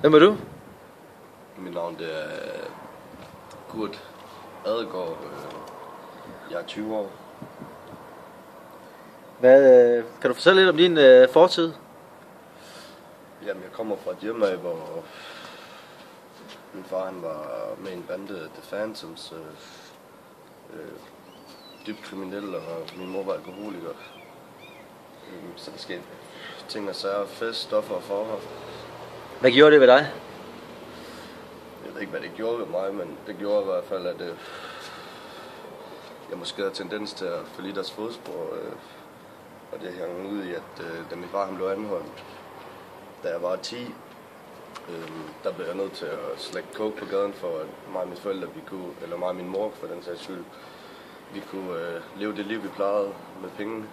Hvem er du? Mit navn det er Kurt Adegaard. Jeg er 20 år. Kan du fortælle lidt om din fortid? Jamen, jeg kommer fra et hjem af, hvor min far han var med i en bande, The Phantoms, dybt kriminel, og min mor var alkoholiker. Så der skete ting og sager, fest, stoffer og forhold. Hvad gjorde det ved dig? Jeg ved ikke, hvad det gjorde ved mig, men det gjorde i hvert fald, at jeg måske havde tendens til at følge deres fodspor. Og det hang ud i, at da min far han blev anholdt, da jeg var 10, der blev jeg nødt til at slække coke på gaden, for at mig og mine forældre, eller mig og min mor for den sags skyld, vi kunne leve det liv, vi plejede med penge.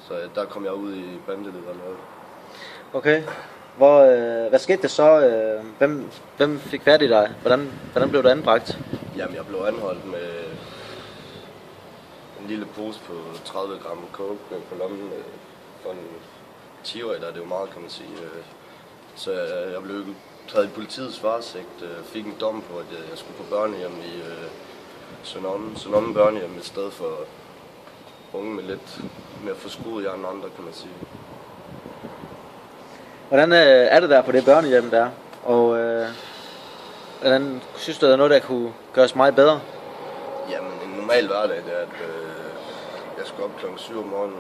Så der kom jeg ud i bandelivet og noget. Okay. Hvad skete der så? Hvem fik fat i dig? Hvordan blev du anbragt? Jamen, jeg blev anholdt med en lille pose på 30 gram coke på lommen for en 10-årig, der er det jo meget, kan man sige. Så jeg blev taget i politiets varetægt, fik en dom på, at jeg skulle på børnehjem i Sønderholm børnehjem, et sted for unge med lidt mere forskruet end andre, kan man sige. Hvordan er det der på det børnehjem der? Og hvordan synes du, der er noget, der kunne gøres meget bedre? Jamen, en normal hverdag, det er, at jeg skal op klokken 7 om morgenen.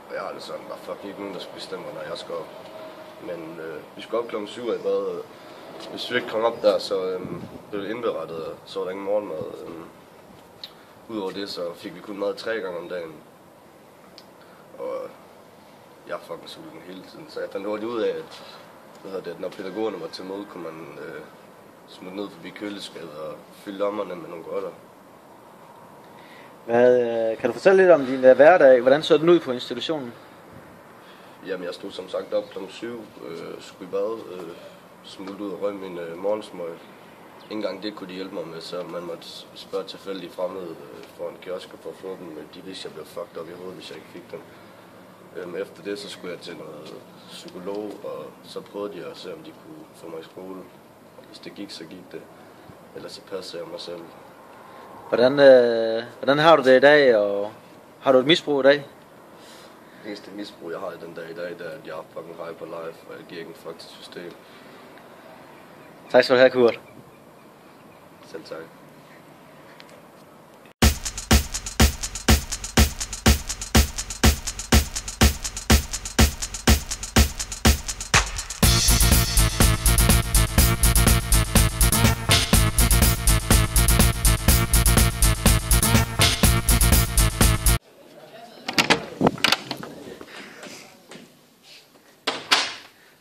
Og jeg har det sådan, der er fucking ikke nogen, der bestemmer, når jeg skal op. Men vi skal op klokken 7 i bad. Hvis vi ikke kom op der, så blev det indberettet, og så var der ingen morgenmad. Udover det, så fik vi kun mad 3 gange om dagen. Og jeg er fucking sulten hele tiden, så jeg fandt hurtigt ud af, at når pædagogerne var til møde, kunne man smutte ned forbi køleskabet og fylde lommerne med nogle godter. Kan du fortælle lidt om din hverdag? Hvordan så den ud på institutionen? Jamen, jeg stod som sagt op klokken 7, skulle i bad, smutte ud og røg min morgensmøg. Ikke engang det kunne de hjælpe mig med, så man måtte spørge tilfældige fremmede for en kiosk for at få dem. De vidste, jeg blev fucked op i hovedet, hvis jeg ikke fik dem. Efter det, så skulle jeg til noget psykolog, og så prøvede de at se, om de kunne få mig i skole. Hvis det gik, så gik det. Ellers så passede jeg mig selv. Hvordan har du det i dag, og har du et misbrug i dag? Det eneste misbrug, jeg har i den dag i dag, det er, at jeg er fucking high på life, og jeg giver ikke en fuck til system. Tak skal du have, Kurt. Selv tak.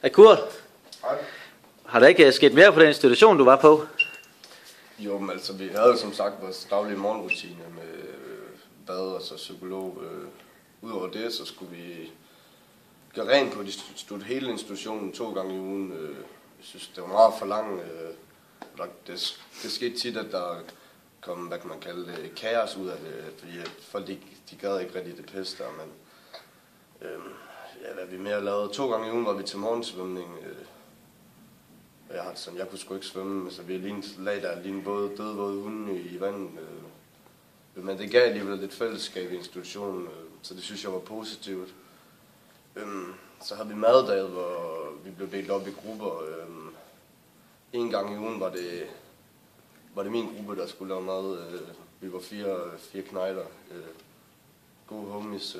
Hej Kurt. Hej. Har der ikke sket mere på den institution, du var på? Jo, men altså, vi havde jo som sagt vores daglige morgenrutine med bad og så psykolog. Udover det, så skulle vi gøre rent på hele institutionen 2 gange i ugen. Jeg synes, det var meget for langt. Det skete tit, at der kom, hvad kan man kalde det, kaos ud af det, fordi folk de gad ikke rigtig det pisse der, men hvad vi mere lavede. 2 gange i ugen var vi til morgensvømning. Jeg kunne sgu ikke svømme, så vi lag der lignede dødvåde hunde i vandet. Men det gav alligevel lidt fællesskab i institutionen, så det synes jeg var positivt. Så havde vi maddage, hvor vi blev delt op i grupper. En gang i ugen var det min gruppe, der skulle lave mad. Vi var fire knejder, gode homies,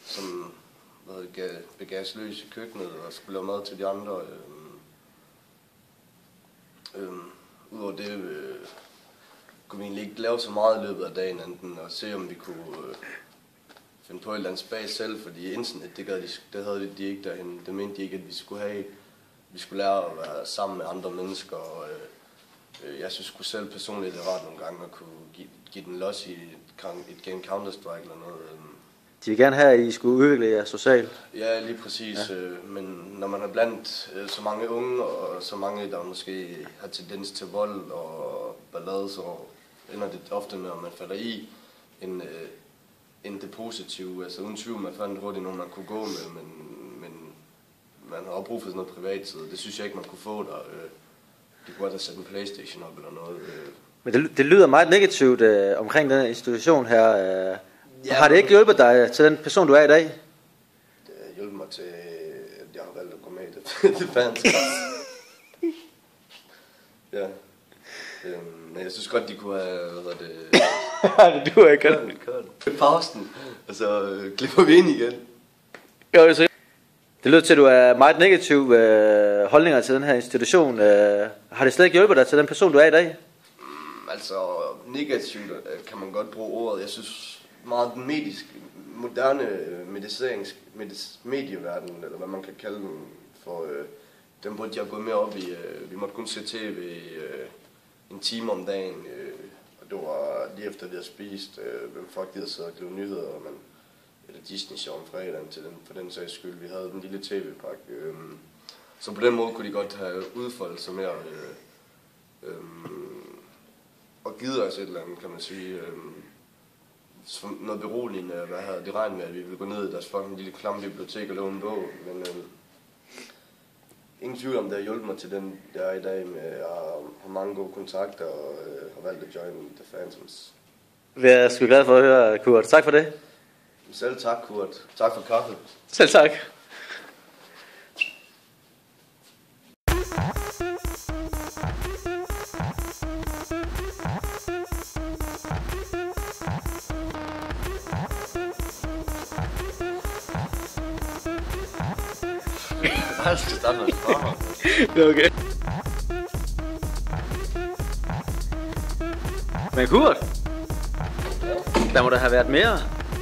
som begav sig løs i køkkenet og skulle lave mad til de andre. Udover det kunne vi egentlig ikke lave så meget i løbet af dagen, enten at se, om vi kunne finde på et eller andet spas selv, fordi internet, det havde de ikke derhen. Det mente de ikke, at vi skulle have. Vi skulle lære at være sammen med andre mennesker, og jeg synes sgu selv personligt, det er rart nogle gange at kunne give den los i et game Counter-Strike eller noget. De vil gerne have, at I skulle udvikle jer socialt. Ja, lige præcis. Ja. Men når man er blandt så mange unge, og så mange, der måske har tendens til vold og ballade, så ender det ofte med, at man falder i end det positive. Altså uden tvivl, man fandt hurtigt nogen, man kunne gå med, men man har også brug for sådan noget privattid. Det synes jeg ikke, man kunne få der. De kunne godt have sat en Playstation op eller noget. Men det lyder meget negativt omkring den institution her. Ja, har det ikke hjulpet dig til den person, du er i dag? Det har hjulpet mig til, at jeg har valgt at gå med i det fans. Ja. Men jeg synes godt, de kunne have, det duer ikke. Pausen, og så klipper vi ind igen. Jo, det lyder til, at du er meget negativ holdninger til den her institution. Har det slet ikke hjulpet dig til den person, du er i dag? Altså, negativt kan man godt bruge ordet. Jeg synes meget den moderne medieverden, eller hvad man kan kalde den, for dem burde jeg gå mere op i. Vi måtte kun se tv en time om dagen, og det var lige efter vi havde spist. Hvem fuck gider sidde og glemme nyheder, eller Disney Show om fredagen for den sags skyld. Vi havde den lille tv-pakke. Så på den måde kunne de godt have udfoldet sig mere og givet os et eller andet, kan man sige. Noget beroligende, hvad havde de regnet med, at vi ville gå ned i deres fucking lille klamme bibliotek og låne en bog, men ingen tvivl om, det har hjulpet mig til den, jeg er i dag med at have mange gode kontakter og har valgt at join The Phantoms. Vi er sgu glad for at høre, Kurt. Tak for det. Selv tak, Kurt. Tak for kaffe. Selv tak. Jeg skal starte med det er okay. Men Kurt, der må der have været mere.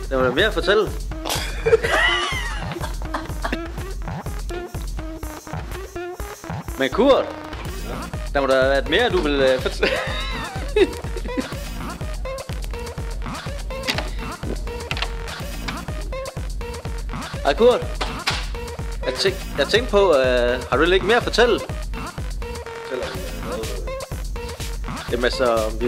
Der må der mere at fortælle. Men Kurt, der må der have været mere, du vil fortælle. Ej Kurt, jeg tænkte på, har du ikke mere at fortælle? Jamen altså, om vi